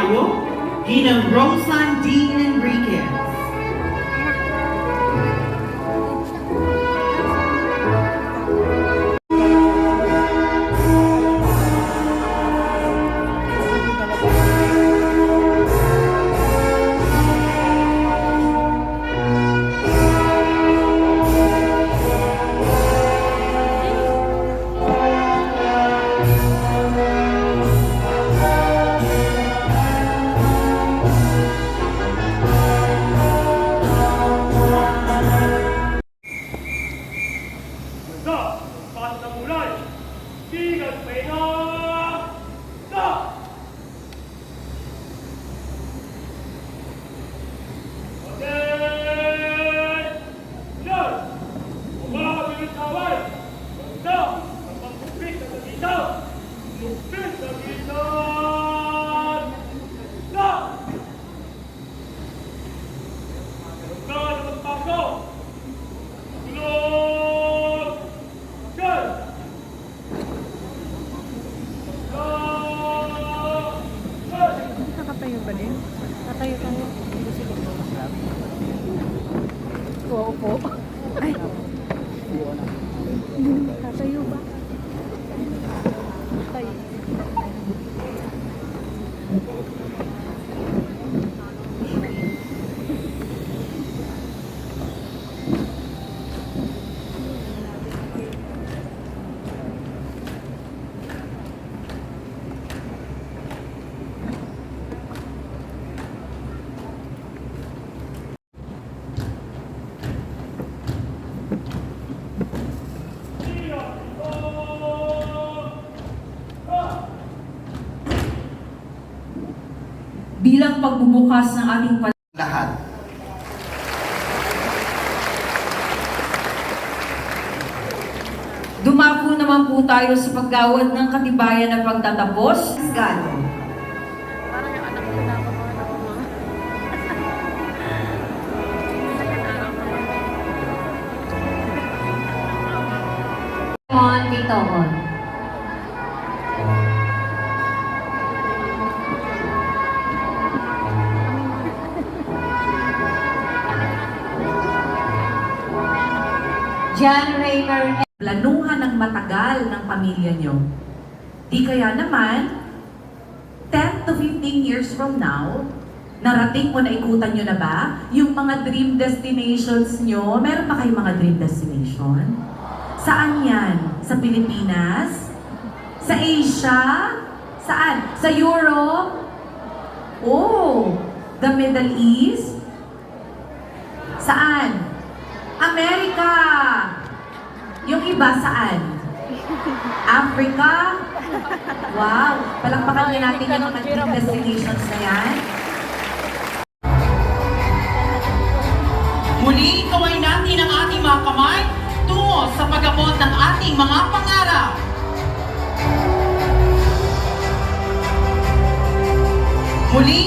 payo, Ginang Rosan D. Enriquez. Tatayo tayo. Oo po. Ay. Tatayo ba? Tayo. Bilang pagbubukas ng ating lahat. Dumako naman po tayo sa paggawad ng katibayan ng pagtatapos. Galo. Parang yung anak ko na ako mga On, dito on. John Raymer, planuhan ng matagal ng pamilya nyo. Di kaya naman, 10 to 15 years from now, narating mo na ikutan nyo na ba yung mga dream destinations nyo? Meron ba kayong mga dream destination? Saan yan? Sa Pilipinas? Sa Asia? Saan? Sa Europe? Oh, the Middle East? Saan? Amerika! Yung iba saan? Africa? Wow! Palakpakan niya natin yung mga dream destinations na yan. Muli, kaway natin ang ating mga kamay tungo sa pag-abot ng ating mga pangarap. Muli,